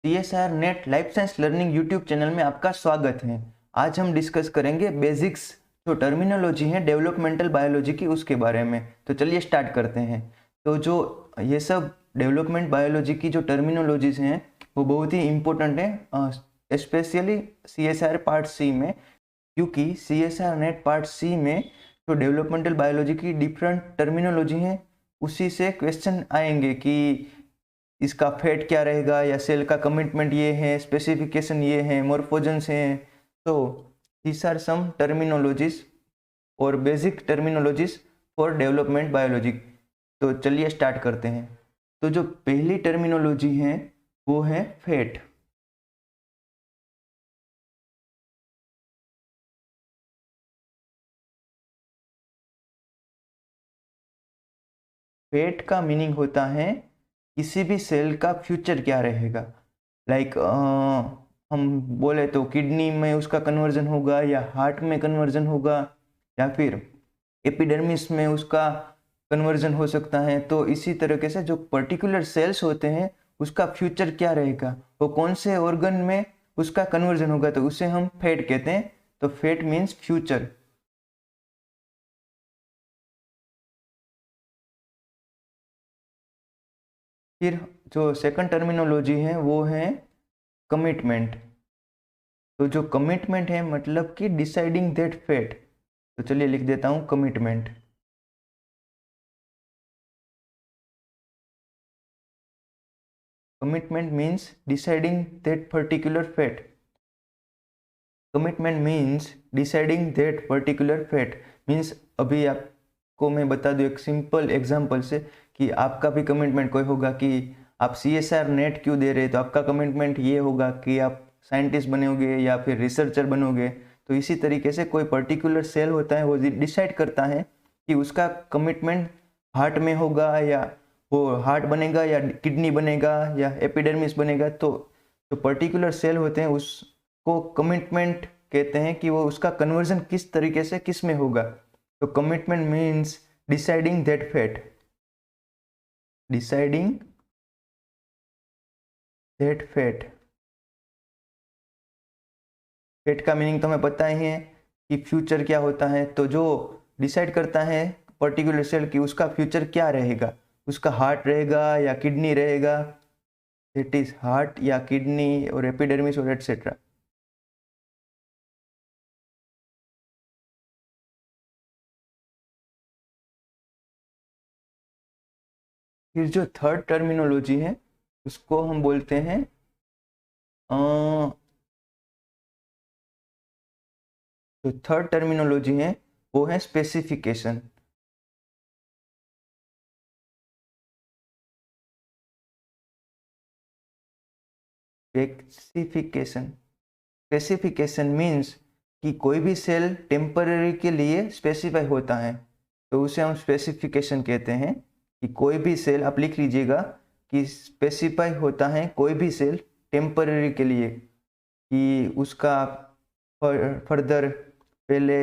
CSR net life science learning YouTube channel में आपका स्वागत है। आज हम डिस्कस करेंगे बेसिक्स जो टर्मिनोलॉजी है डेवलपमेंटल बायोलॉजी की उसके बारे में। तो चलिए स्टार्ट करते हैं। तो जो ये सब डेवलपमेंट बायोलॉजी की जो टर्मिनोलॉजीज हैं वो बहुत ही इम्पोर्टेंट है, स्पेशली CSR पार्ट सी में, क्योंकि CSR नेट पार्ट सी में जो डेवलपमेंटल बायोलॉजी की डिफरेंट टर्मिनोलॉजी हैं उसी से क्वेश्चन आएंगे कि इसका फेट क्या रहेगा, या सेल का कमिटमेंट ये है, स्पेसिफिकेशन ये है, मोर्फोजेंस हैं। तो दीज आर सम टर्मिनोलॉजीज और basic terminologies for development biology. तो चलिए स्टार्ट करते हैं। तो जो पहली टर्मिनोलॉजी है वो है फेट। फेट का मीनिंग होता है किसी भी सेल का फ्यूचर क्या रहेगा। लाइक हम बोले तो किडनी में उसका कन्वर्जन होगा, या हार्ट में कन्वर्जन होगा, या फिर एपिडर्मिस में उसका कन्वर्जन हो सकता है। तो इसी तरीके से जो पर्टिकुलर सेल्स होते हैं उसका फ्यूचर क्या रहेगा, वो कौन से ऑर्गन में उसका कन्वर्जन होगा, तो उसे हम फेट कहते हैं। तो फेट मीन्स फ्यूचर। फिर जो सेकंड टर्मिनोलॉजी है वो है कमिटमेंट। तो जो कमिटमेंट है मतलब कि डिसाइडिंग दैट फेट। तो चलिए लिख देता हूँ commitment. Commitment means deciding that particular fate. Commitment means deciding that particular fate means, अभी आपको मैं बता दूं एक सिंपल एग्जांपल से, कि आपका भी कमिटमेंट कोई होगा कि आप CSR नेट क्यों दे रहे हैं। तो आपका कमिटमेंट ये होगा कि आप साइंटिस्ट बनोगे या फिर रिसर्चर बनोगे। तो इसी तरीके से कोई पर्टिकुलर सेल होता है वो डिसाइड करता है कि उसका कमिटमेंट हार्ट में होगा, या वो हार्ट बनेगा, या किडनी बनेगा, या एपिडर्मिस बनेगा। तो जो पर्टिकुलर सेल होते हैं उसको कमिटमेंट कहते हैं कि वो उसका कन्वर्जन किस तरीके से किस में होगा। तो commitment means deciding that fate. Deciding that fate. Fate का मीनिंग तो हमें पता ही है कि फ्यूचर क्या होता है। तो जो डिसाइड करता है पर्टिकुलर सेल की उसका फ्यूचर क्या रहेगा, उसका हार्ट रहेगा या किडनी रहेगा, दैट इज हार्ट या किडनी और एपिडर्मिस और एटसेट्रा। फिर जो थर्ड टर्मिनोलॉजी है उसको हम बोलते हैं जो थर्ड टर्मिनोलॉजी है वो है स्पेसिफिकेशन। स्पेसिफिकेशन स्पेसिफिकेशन मीन्स कि कोई भी सेल टेम्पररी के लिए स्पेसिफाई होता है, तो उसे हम स्पेसिफिकेशन कहते हैं। कि कोई भी सेल, आप लिख लीजिएगा, कि स्पेसिफाई होता है कोई भी सेल टेम्पररी के लिए, कि उसका फर्दर पहले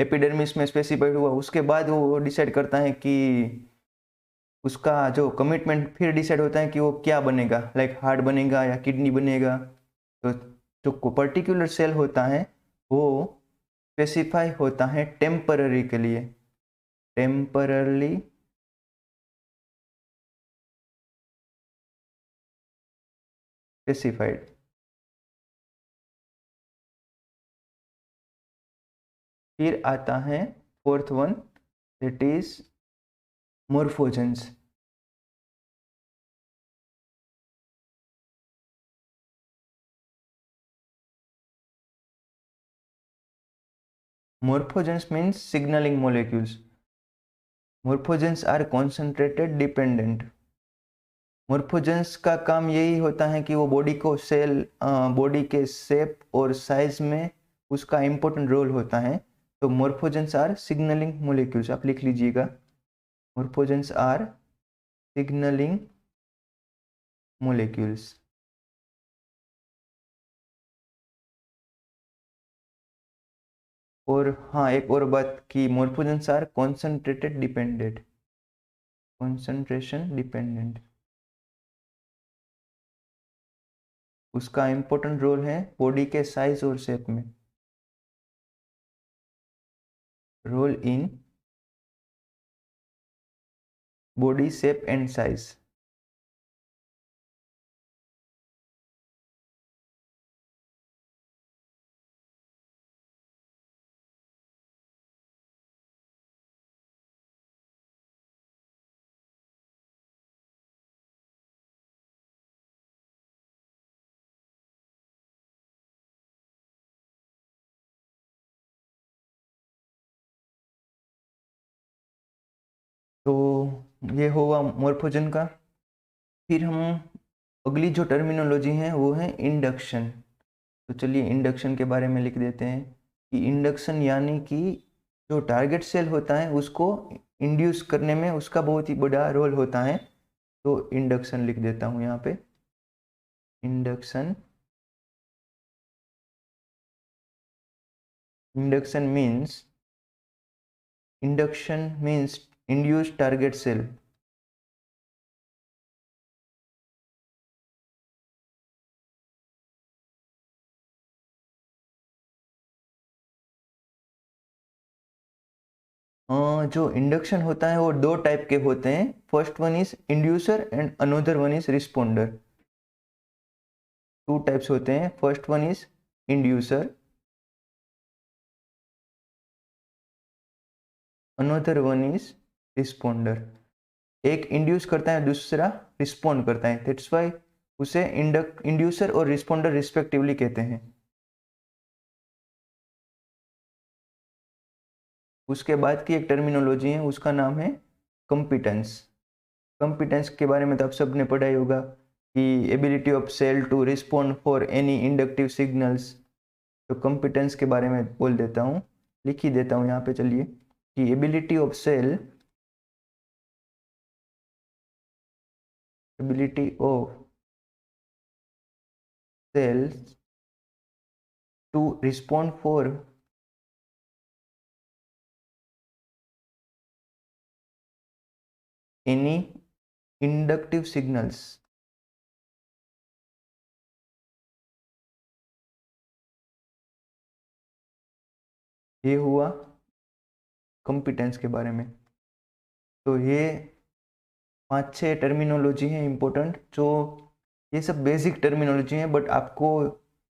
एपिडर्मिस में स्पेसिफाइड हुआ, उसके बाद वो डिसाइड करता है कि उसका जो कमिटमेंट फिर डिसाइड होता है कि वो क्या बनेगा, लाइक हार्ट बनेगा या किडनी बनेगा। तो जो पर्टिकुलर सेल होता है वो स्पेसिफाई होता है टेम्पररी के लिए, टेम्परली स्पेसिफाइड। फिर आता है fourth one, that is morphogens. Morphogens means signaling molecules. Morphogens are concentrated dependent. Morphogens का काम यही होता है कि वो बॉडी को बॉडी के शेप और साइज में उसका इम्पोर्टेंट रोल होता है। तो मोर्फोजेंस आर सिग्नलिंग मोलिक्यूल्स, आप लिख लीजिएगा, मोर्फोजेंस आर सिग्नलिंग मोलिक्यूल्स। और हाँ, एक और बात कि morphogens are concentrated dependent, concentration dependent. उसका इम्पोर्टेंट रोल है बॉडी के साइज और शेप में। Role in body shape and size. तो ये हुआ मॉर्फोजन का। फिर हम अगली जो टर्मिनोलॉजी है वो है इंडक्शन। तो चलिए इंडक्शन के बारे में लिख देते हैं कि इंडक्शन यानी कि जो टारगेट सेल होता है उसको इंड्यूस करने में उसका बहुत ही बड़ा रोल होता है। तो इंडक्शन लिख देता हूँ यहाँ पे। Induction means induce target cell. जो इंडक्शन होता है वो दो टाइप के होते हैं। First one is inducer and another one is responder. Two types होते हैं। First one is inducer, another one is responder. एक इंड्यूस करता है, दूसरा रिस्पोंड करता है। दैट्स वाई उसे इंड्यूसर और रिस्पोंडर रिस्पेक्टिवली कहते हैं। उसके बाद की एक टर्मिनोलॉजी है उसका नाम है कंपिटेंस। कंपिटेंस के बारे में तो आप सबने पढ़ा ही होगा कि ability of cell to respond for any inductive signals. तो कंपिटेंस के बारे में बोल देता हूँ, लिख ही देता हूँ यहाँ पे। चलिए कि ability of cell to respond for any inductive signals. ये हुआ कंपिटेंस के बारे में। तो ये 5-6 टर्मिनोलॉजी हैं इम्पोर्टेंट, जो ये सब बेसिक टर्मिनोलॉजी हैं बट आपको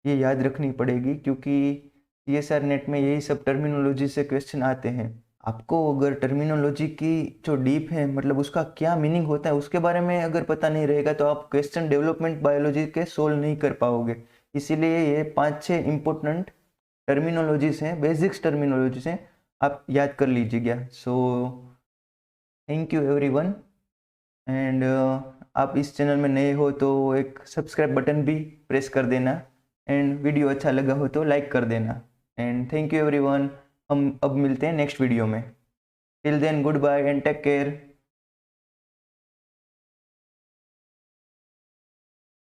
ये याद रखनी पड़ेगी क्योंकि CSR नेट में यही सब टर्मिनोलॉजी से क्वेश्चन आते हैं। आपको अगर टर्मिनोलॉजी की जो डीप है मतलब उसका क्या मीनिंग होता है उसके बारे में अगर पता नहीं रहेगा तो आप क्वेश्चन डेवलपमेंट बायोलॉजी के सोल्व नहीं कर पाओगे। इसीलिए ये 5-6 इम्पोर्टेंट टर्मिनोलॉजीज हैं, बेसिक्स टर्मिनोलॉजीज हैं, आप याद कर लीजिएगा। So thank you everyone. And आप इस चैनल में नए हो तो एक सब्सक्राइब बटन भी प्रेस कर देना एंड वीडियो अच्छा लगा हो तो लाइक कर देना। And thank you everyone. हम अब मिलते हैं नेक्स्ट वीडियो में। Till then good bye and take care.